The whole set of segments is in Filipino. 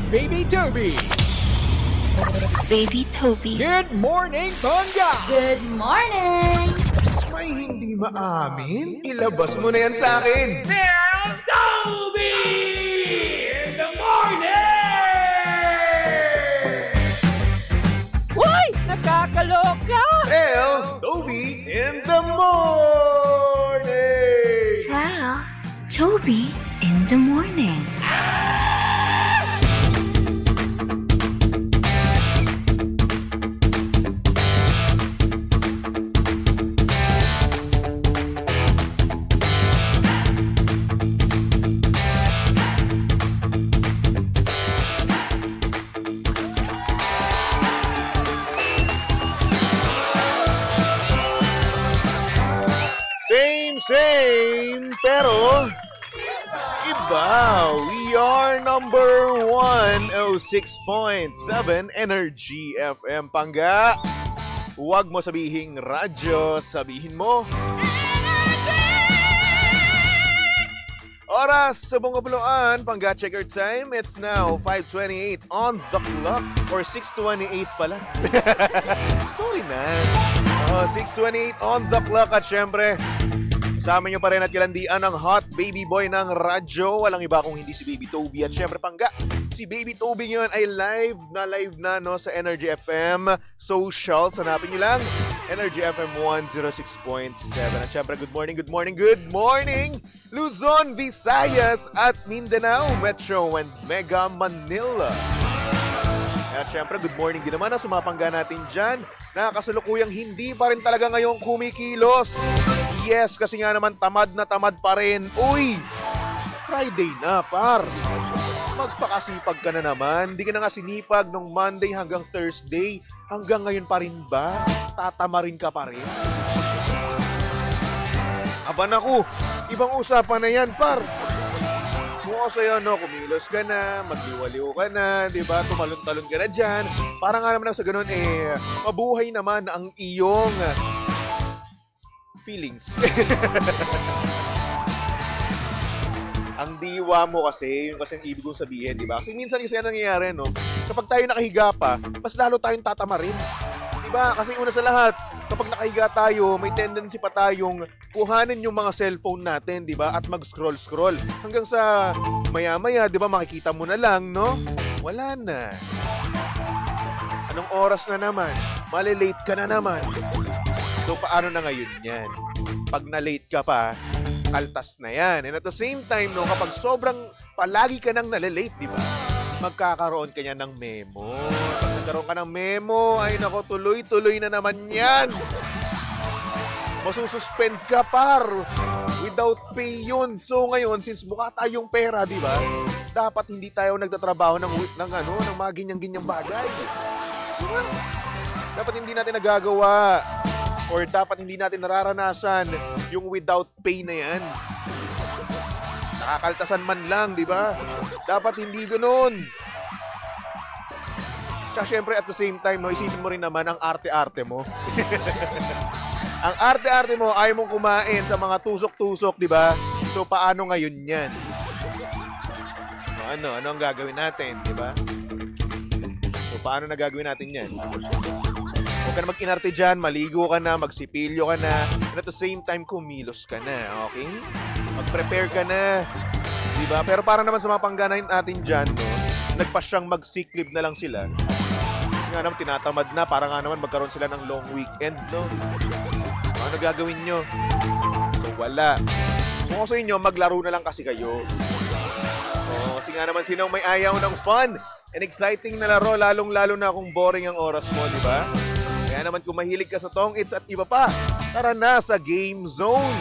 Baby Toby. Baby Toby. Good morning, Tonga! Good morning! May hindi maamin? Ilabas mo na yan sa akin! Toby! In the morning! Hoy! Nakakaloka! El Toby in the morning! Tell Toby in the morning. Same, pero iba. We are number 106.7 Energy FM. Pangga, huwag mo sabihing radyo, sabihin mo oras sa Bungabuluan. Pangga, check your time. It's now 5:28 on the clock. Or 6:28 pala. Sorry na. 6:28 on the clock. At syempre, kasama nyo pa rin at kilandian ang hot baby boy ng radyo. Walang iba kung hindi si Baby Toby. At syempre, Pangga, si Baby Toby ngayon ay live na no, sa Energy FM socials. Hanapin nyo lang, Energy FM 106.7. At syempre, good morning, Luzon, Visayas at Mindanao, Metro and Mega Manila. At syempre, good morning din naman sa mga Pangga natin dyan na kasalukuyang hindi pa rin talaga ngayong kumikilos. Yes, kasi nga naman tamad na tamad pa rin. Uy, Friday na, par. Magpakasipag ka na naman. Hindi ka na nga sinipag nung Monday hanggang Thursday. Hanggang ngayon pa rin ba? Tatamarin ka pa rin? Aba naku, ibang usapan na yan, par. Mukha sa'yo, no, kumilos ka na, magliwaliw ka na, di ba? Tumalon-talon ka na dyan. Para nga naman sa ganun, mabuhay naman ang iyong feelings. Ang diwa mo kasi, yung kasi ang ibig kong sabihin, di ba? Kasi minsan kasi yan nangyayari, no? Kapag tayo nakahiga pa, mas lalo tayong tatamarin. Di ba? Kasi una sa lahat, kapag nakahiga tayo, may tendency pa tayong kuhanin yung mga cellphone natin, di ba? At mag-scroll-scroll. Hanggang sa maya-maya, di ba, makikita mo na lang, no? Wala na. Anong oras na naman? Malilate ka na naman. So, paano na ngayon yan? Pag na-late ka pa, kaltas na yan. And at the same time, no, kapag sobrang palagi ka nang nalilate, di ba? Magkakaroon ka niya ng memo. Pag nagkaroon ka ng memo, ay nako, tuloy-tuloy na naman yan. Masususpend ka, par. Without pay yun. So ngayon, since mukha tayong pera, di ba? Dapat hindi tayo nagtatrabaho ng mga ginyang-ginyang bagay. Di ba? Dapat hindi natin nagagawa. Or dapat hindi natin nararanasan yung without pay na yan. Nakakaltasan man lang, di ba? Dapat hindi ganun. Tsaka syempre at the same time, no, isipin mo rin naman ang arte-arte mo. Ang arte-arte mo, ayaw mong kumain sa mga tusok-tusok, di ba? So paano ngayon yan? Ano ang gagawin natin, di ba? So paano na gagawin natin yan? Huwag ka na mag-inarte dyan, maligo ka na, magsipilyo ka na, and at the same time, kumilos ka na, okay? Mag-prepare ka na, di ba? Pero para naman sa mga pangganahin natin dyan, no, nagpasyang mag-sick leave na lang sila. Kasi nga naman, tinatamad na, para nga naman magkaroon sila ng long weekend, no? Ano gagawin nyo? So, wala. Kung ako sa inyo, maglaro na lang kasi kayo. Kasi nga naman, sinong may ayaw ng fun and exciting na laro, lalong-lalo na kung boring ang oras mo, di ba? Kaya naman kung mahilig ka sa tong-its at iba pa, tara na sa Game Zone.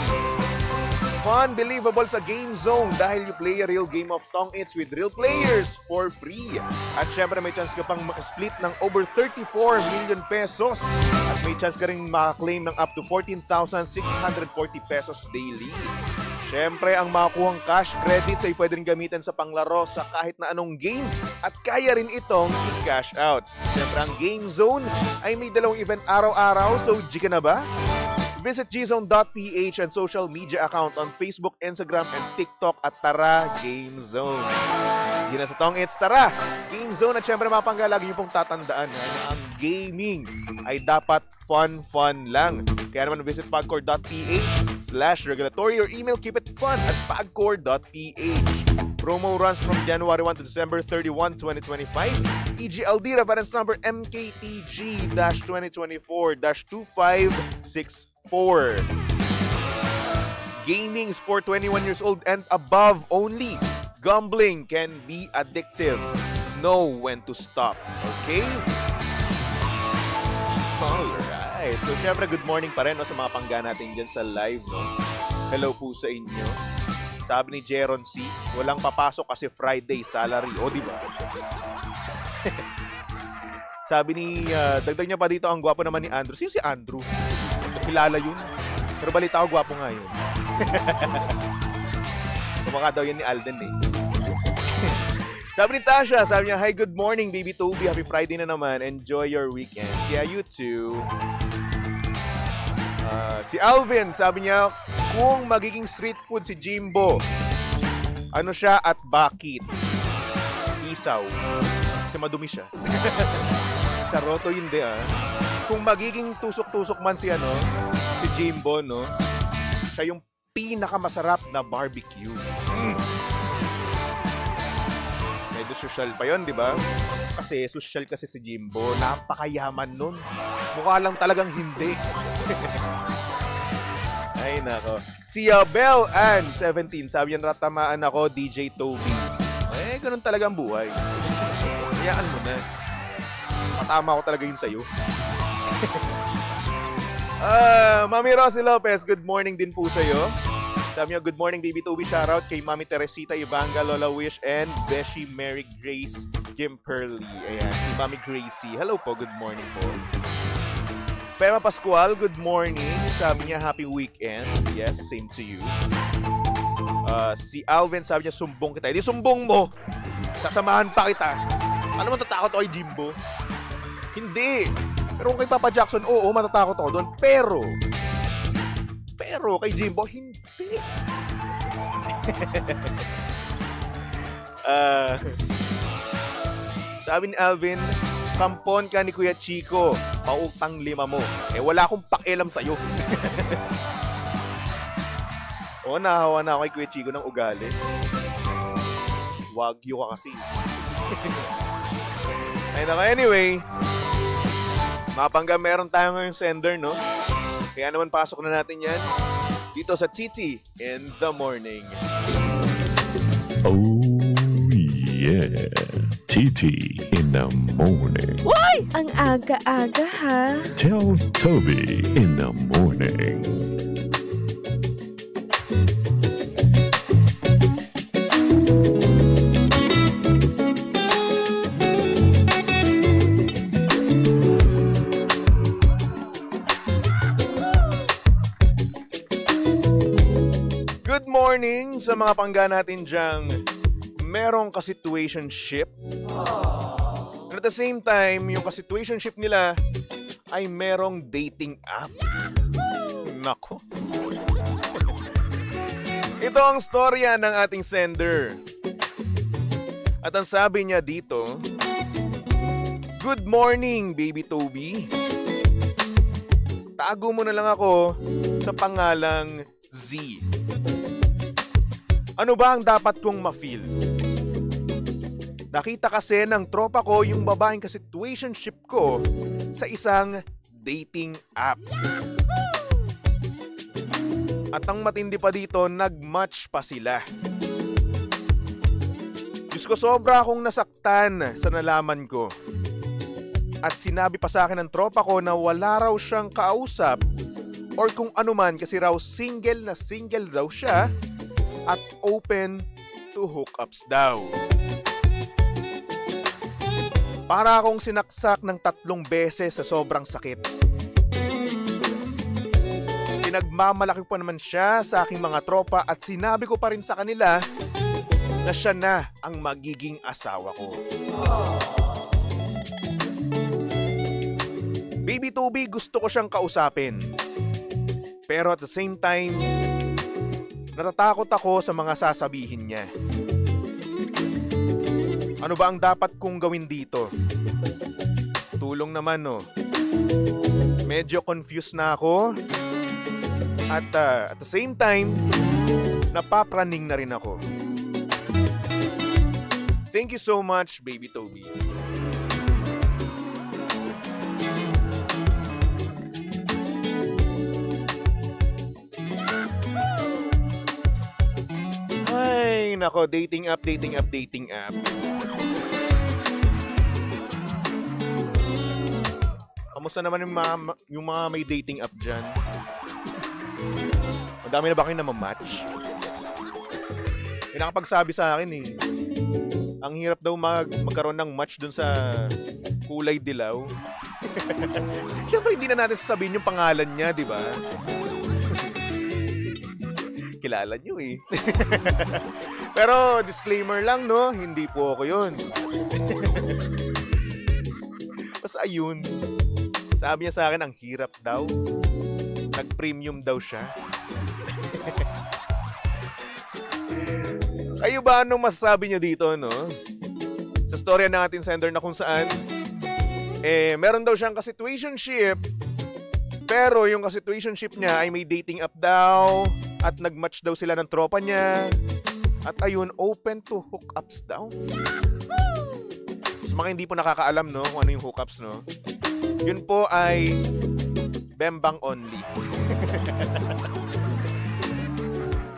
Fun, believable sa Game Zone dahil you play a real game of tong-its with real players for free. At syempre may chance ka pang split ng over 34 million pesos. At may chance ka rin makaklaim ng up to 14,640 pesos daily. Siyempre, ang makukuhang cash credits ay pwede rin gamitin sa panglaro sa kahit na anong game at kaya rin itong i-cash out. Siyempre, ang Game Zone ay may dalawang event araw-araw, so G ka na ba? Visit gzone.ph and social media account on Facebook, Instagram, and TikTok at Tara Game Zone. Gina sa tong it's Tara Game Zone. At syempre mga pangga, lagi niyo pong tatandaan na ang gaming ay dapat fun lang. Kaya naman visit pagcore.ph/regulatory or email keepitfun@pagcore.ph. Promo runs from January 1 to December 31, 2025. EGLD reference number MKTG-2024-2564. Gaming is for 21 years old and above only. Gambling can be addictive. Know when to stop. Okay? Alright. So, syempre, good morning pa rin no, sa mga pangga natin dyan sa live. No? Hello po sa inyo. Sabi ni Jeron C, walang papasok kasi Friday salary. O, di ba? Sabi ni, dagdag niya pa dito, ang gwapo naman ni Andrew. Sino si Andrew? Kilala yun. Pero balita ko, gwapo nga yun. Kumaka daw yun ni Alden eh. Sabi ni Tasha, sabi niya, hi, good morning, baby Toby. Happy Friday na naman. Enjoy your weekend. Yeah, you too. Si Alvin, sabi niya, kung magiging street food si Jimbo, ano siya at bakit? Isaw. Kasi madumi siya. Sa Roto hindi Kung magiging tusok-tusok man si si Jimbo, no? Siya yung pinakamasarap na barbecue. Medyo social pa yon, di ba? Kasi social kasi si Jimbo. Napakayaman nun. Mukha lang talagang hindi. Ay, nako. Si Belle Ann, 17. Sabi niya, natatamaan ako, DJ Toby. Eh, ganun talaga ang buhay. Hayaan mo na. Matama ko talaga yun sa'yo. Mami Rosie Lopez, good morning din po sa'yo. Sabi niya, good morning, baby Toby. Shoutout kay Mami Teresita Ibanga, Lola Wish, and Beshi Mary Grace Gimperly. Ayan, kay Mami Gracie. Hello po, good morning po. Pema Pascual, good morning. Sabi niya, happy weekend. Yes, same to you. Si Alvin, sabi niya, sumbong kita. Hindi sumbong mo. Sasamahan pa kita. Ano matatakot ako kay Jimbo? Hindi. Pero kung kay Papa Jackson, oo, matatakot ako doon. Pero kay Jimbo, hindi. Sabi ni Alvin, kampon ka ni Kuya Chico, pautang 5 mo. Eh, wala akong pakialam sa'yo. Oo, nahawa na ako kay Kuya Chico ng ugali. Wagyu ka kasi. Ay, naka, anyway. Mapangga, meron tayo ngayong sender, no? Kaya naman pasok na natin yan dito sa Titi in the Morning. Oh, yeah. Titi in the Morning. Ang aga-aga ha. Tell Toby in the Morning. Good morning sa mga pangga natin dyang merong ka-situationship. And at the same time, yung ka-situationship nila ay merong dating app. Nako. Ito ang storya ng ating sender. At ang sabi niya dito, good morning, baby Toby. Tago mo na lang ako sa pangalang Z. Ano ba ang dapat kong ma-feel? Nakita kasi ng tropa ko yung babaeng ka-situationship ko sa isang dating app. At ang matindi pa dito, nag-match pa sila. Diyos ko, sobra akong nasaktan sa nalaman ko. At sinabi pa sa akin ng tropa ko na wala raw siyang kausap or kung anuman kasi raw single na single daw siya at open to hookups daw. Para akong sinaksak ng 3 beses sa sobrang sakit. Pinagmamalaki pa naman siya sa aking mga tropa at sinabi ko pa rin sa kanila na siya na ang magiging asawa ko. Baby Toby, gusto ko siyang kausapin. Pero at the same time, natatakot ako sa mga sasabihin niya. Ano ba ang dapat kong gawin dito? Tulong naman, no? Medyo confused na ako. At at the same time, napapraning na rin ako. Thank you so much, Baby Toby. Ay, nako, dating app. Kamusta naman yung mga may dating app dyan? Madami na ba kayo namamatch? May nakapagsabi sa akin eh. Ang hirap daw magkaroon ng match dun sa kulay dilaw. Siyempre hindi na natin sasabihin yung pangalan niya, di ba? Kilala niyo eh. Pero disclaimer lang, no? Hindi po ako yun. Basta ayun. Sabi niya sa akin, ang hirap daw. Nag-premium daw siya. Kayo ba anong masasabi niyo dito, no? Sa storya natin, sender na kung saan, meron daw siyang ka-situationship, pero yung ka-situationship niya ay may dating app daw, at nag-match daw sila ng tropa niya, at ayun, open to hookups daw. Sa mga hindi po nakakaalam, no, kung ano yung hookups, no? Yun po ay bembang only.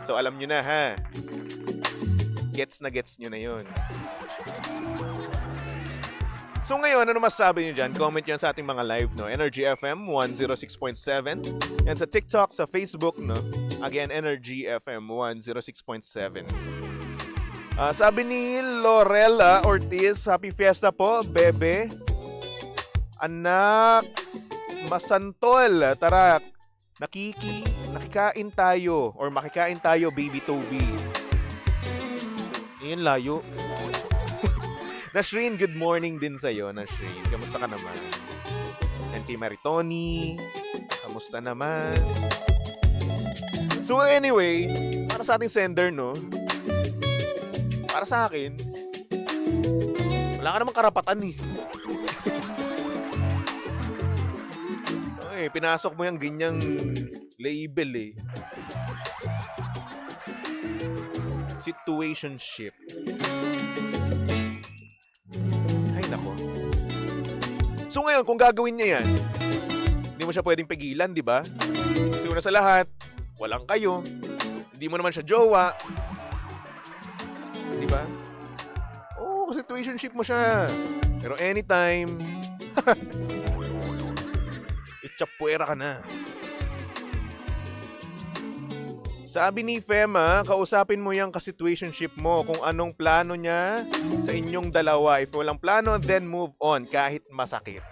So alam nyo na, ha? Gets nyo na yun. So ngayon, ano masasabi nyo dyan? Comment nyo sa ating mga live, no? Energy FM 106.7. Yan sa TikTok, sa Facebook, no? Again, Energy FM 106.7. Sabi ni Lorella Ortiz, happy fiesta po, bebe. Anak, masantol. Tara, nakikain tayo or makikain tayo, Baby Toby. Iyan, layo. Nashreen, good morning din sa'yo, Nashreen. Kamusta ka naman? And kay Maritoni, kamusta naman? So anyway, para sa ating sender, no? Para sa akin, wala ka namang karapatan eh. Okay, pinasok mo yung ganyang label eh. Situationship. Ay, nako. So ngayon, kung gagawin niya yan, hindi mo siya pwedeng pigilan, di ba? Kasi una sa lahat, walang kayo. Hindi mo naman siya jowa. Di ba? Oo, situationship mo siya. Pero anytime, itchapuera ka na. Sabi ni Fema, kausapin mo yung ka-situationship mo kung anong plano niya sa inyong dalawa. If walang plano, then move on kahit masakit.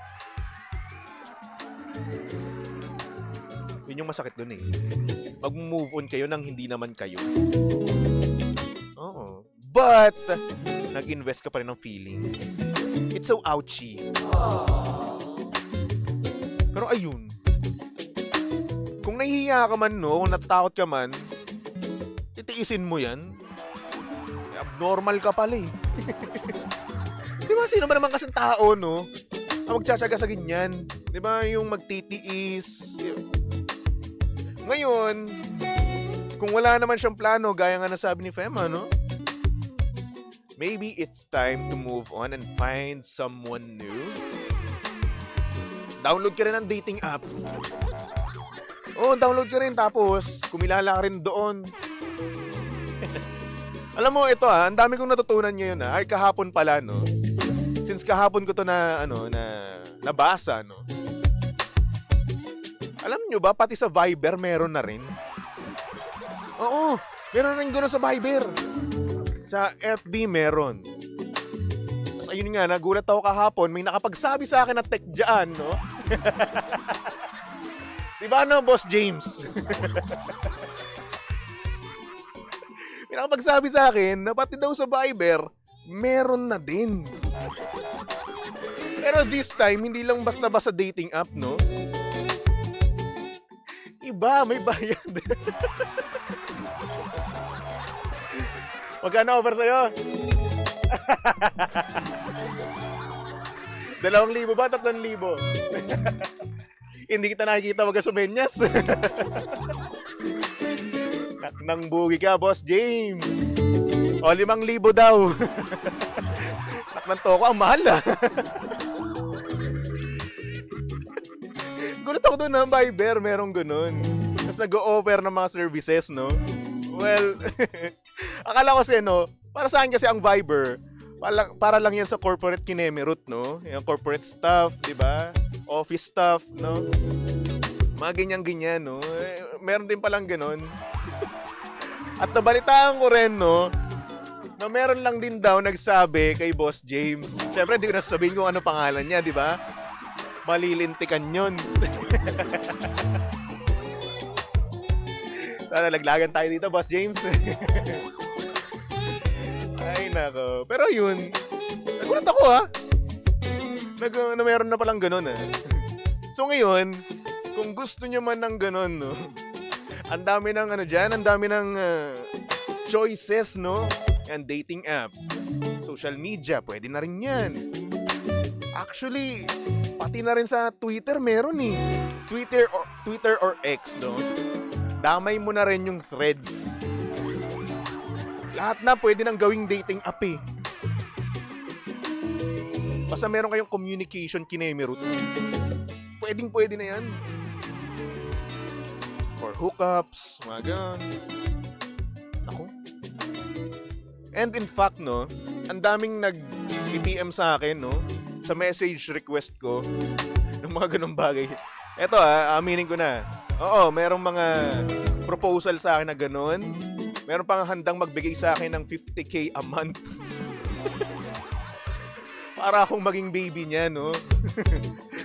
Yun yung masakit dun eh. Mag-move on kayo nang hindi naman kayo. Oo. But, nag-invest ka pa rin ng feelings. It's so ouchy. Pero ayun. Kung nahihiya ka man, no, kung natatakot ka man, titiisin mo yan. Abnormal ka pala eh. Di ba, sino ba naman kasing tao, no? Ang magtsatsaga sa ganyan. Di ba, yung magtitiis. Ngayon, kung wala naman siyang plano, gaya nga nasabi ni Fema, no? Maybe it's time to move on and find someone new. Download ka rin ng dating app. Oh, download ka rin tapos kumilala ka rin doon. Alam mo, ito ang dami kong natutunan ngayon ay kahapon pala, no? Since kahapon ko to na nabasa, no? Alam nyo ba, pati sa Viber meron na rin? Oo, meron rin gano'n sa Viber. Sa FB meron. Tapos ayun nga, nagulat ako kahapon, may nakapagsabi sa akin na tech dyan, no? Diba no, Boss James? May nakapagsabi sa akin na pati daw sa Viber, meron na din. Pero this time, hindi lang basta-basta dating app, no? Iba, may bayad. Magkano offer sa'yo? 2,000 ba? 3,000? Hindi kita nakikita, wag ka sumenyas. Nang bugi ka, Boss James. O, 5,000 daw. Naknan to ko, ang mahal ah. Gulat ako doon na Viber, merong ganun. Tapos nag-o-offer ng mga services, no? Well, akala ko kasi, no? Para sa akin kasi ang Viber, para lang yan sa corporate kinemerut, no? Yung corporate stuff, di ba? Office stuff, no? Mga ganyan-ganyan, no? Meron din palang ganun. At nabalitaan ko rin, no? Na meron lang din daw nagsabi kay Boss James. Siyempre, hindi ko nasasabihin kung ano pangalan niya, di ba? Malilintikan yun. Sana laglagan tayo dito, Boss James. Ay, nako. Pero yun, nagulat ako ha. Na meron na palang ganun ha. So ngayon, kung gusto nyo man ng ganun, no? Ang dami ng ano dyan, ang dami ng choices, no? And dating app. Social media, pwede na rin yan. Actually, pati na rin sa Twitter meron eh. Twitter or X, no? Damay mo na rin yung threads. Lahat na pwede nang gawing dating app eh. Basta meron kayong communication kinemerut. Pwede na yan. For hookups, mga ganun. Ako. And in fact, no, ang daming nag-PM sa akin, no, sa message request ko, ng mga ganung bagay. Eto aminin ko na. Oo, merong mga proposal sa akin na ganun. Meron pang handang magbigay sa akin ng 50K a month. Para akong maging baby niya, no?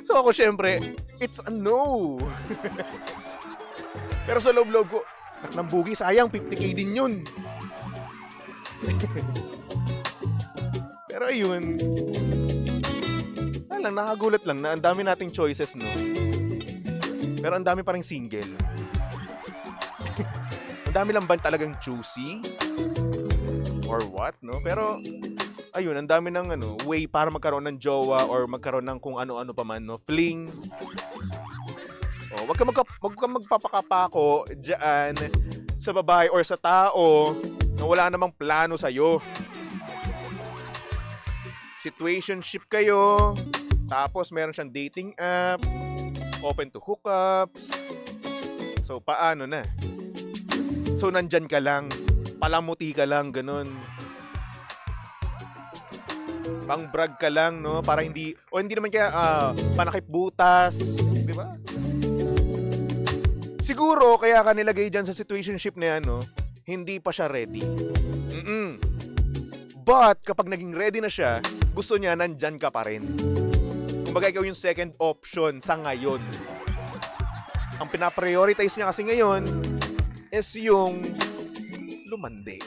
So ako syempre, it's a no. Pero sa loob-loob ko, naknambugi, sayang, 50K din yun. Pero ayun, nakagulat lang na ang dami nating choices, no? Pero ang dami pa rin single. Ang dami lang ba talagang choosy? Or what, no? Pero, ayun, ang dami ng way para magkaroon ng jowa or magkaroon ng kung ano-ano pa man, no? Fling. Oh, wag ka magpapakapako diyan sa babae or sa tao na wala namang plano sa'yo. Situationship kayo, tapos meron siyang dating app, open to hookups. So, paano na? So, nandyan ka lang, palamuti ka lang, ganun. Pang-brag ka lang, no? Para hindi naman kaya panakip butas, di ba? Siguro, kaya ka nilagay dyan sa situationship na yan, no? Hindi pa siya ready. But, kapag naging ready na siya, gusto niya, nandyan ka pa rin. Kumbaga, ikaw yung second option sa ngayon. Ang pinaprioritize niya kasi ngayon is yung lumande.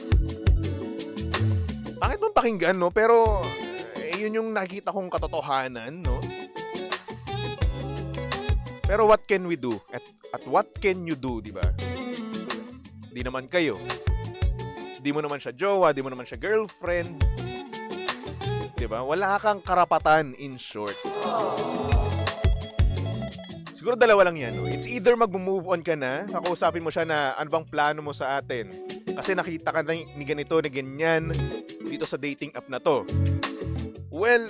Pangit mong pakinggan, no? Pero, yun yung nakita kong katotohanan, no? Pero what can we do? At what can you do, di ba? Di naman kayo. Di mo naman siya jowa, di mo naman siya girlfriend. Di ba? Wala kang karapatan, in short. Siguro dalawa lang yan. No? It's either mag-move on ka na, kakausapin mo siya na ano bang plano mo sa atin. Kasi nakita ka na ni ganito, ni ganyan, dito sa dating app na to. Well,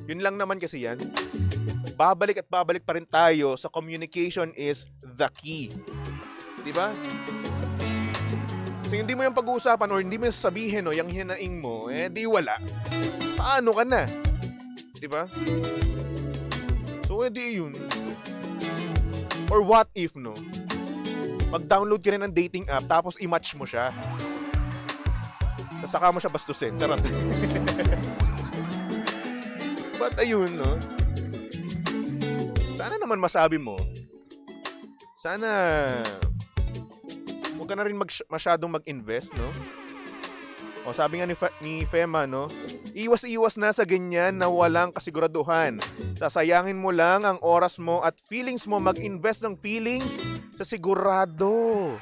yun lang naman kasi yan. Babalik at babalik pa rin tayo sa communication is the key. Di ba? So, hindi mo yung pag-uusapan or hindi mo yung sasabihin, no, yung hinaing mo, di wala. Paano ka na? Di ba? So, di yun. Or what if, no? Mag-download ka rin ng dating app tapos i-match mo siya. Tapos saka mo siya bastusin. Charot. But ayun, no? Sana naman masabi mo, sana huwag ka na rin masyadong mag-invest, no? O sabi nga ni Fema, no? Iwas-iwas na sa ganyan na walang kasiguraduhan. Sasayangin mo lang ang oras mo at feelings mo. Mag-invest ng feelings sa sigurado.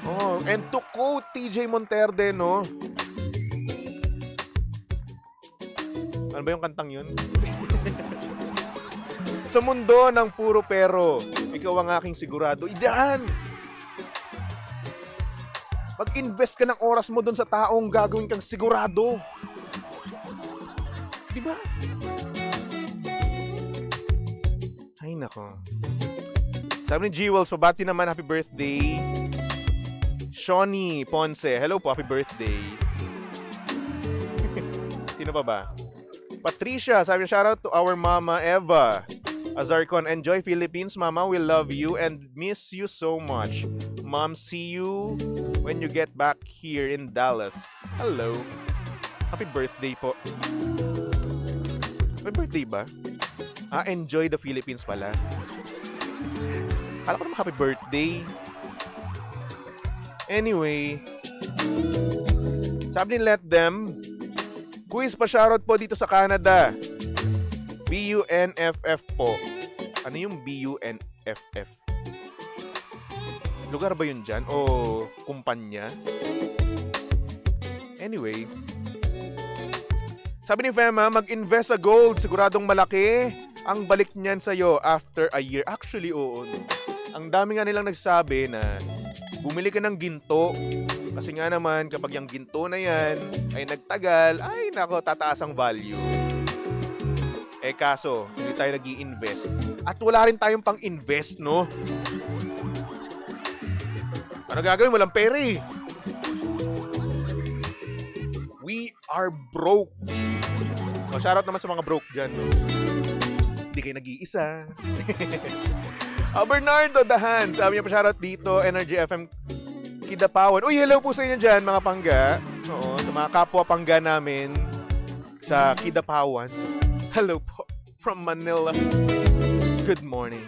Oh, and to quote TJ Monterde, no? Ano ba yung kantang yun? Sa mundo ng puro pero, ikaw ang aking sigurado. Iyan! Mag-invest ka ng oras mo dun sa taong gagawin kang sigurado. Di ba? Ay, nako. Sabi ni G-Wells, pabati naman, happy birthday. Shawnee Ponce, hello po, happy birthday. Sino pa ba? Patricia, sabi niya, shoutout to our mama Eva Azarcon. Enjoy Philippines, mama. We love you and miss you so much. Mom, see you when you get back here in Dallas. Hello. Happy birthday po. Happy birthday ba? Enjoy the Philippines pala. Kala ko naman happy birthday. Anyway, sabi ni Let Them, quiz pa shoutout po dito sa Canada. BUNFF po. Ano yung BUNFF? Lugar ba yun dyan? O kumpanya? Anyway, sabi ni Fema, mag-invest sa gold. Siguradong malaki ang balik niyan sa'yo after a year. Actually, oo. Ang dami nga nilang nagsabi na bumili ka ng ginto. Kasi nga naman, kapag yung ginto na yan ay nagtagal, ay nako, tataas ang value. Eh kaso, hindi tayo nag-i-invest. At wala rin tayong pang-invest, no? Ano gagawin? Walang pera eh. We are broke. O, shoutout naman sa mga broke dyan, no? Hindi kayo nag-iisa. Bernardo Dahan, sabi niya pa shoutout dito, Energy FM Kidapawan. Uy, hello po sa inyo dyan, mga pangga. Oo, sa mga kapwa pangga namin sa Kidapawan. Hello po from Manila. Good morning.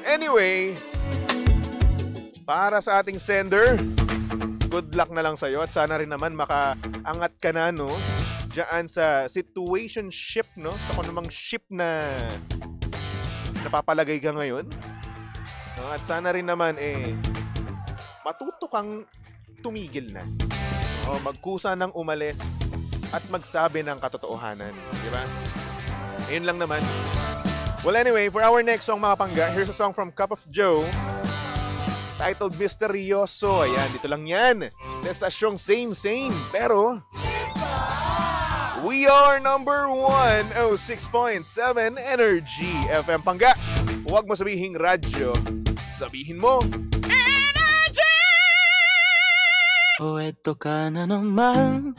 Anyway, para sa ating sender, good luck na lang sa'yo at sana rin naman makaangat ka na, no? Diyan sa situationship, no? Sa kung namang ship na napapalagay ka ngayon. No? At sana rin naman, matuto kang tumigil na. O, magkusa ng umalis at magsabi ng katotohanan. Di ba? Ayun lang naman. Well, anyway, for our next song, mga pangga, here's a song from Cup of Joe titled Misteryoso. Ayan, dito lang yan. Sa estasyong same. Pero, we are number 106.7 Energy FM. Pangga, huwag mo sabihing radyo. Sabihin mo, O eto ka na naman,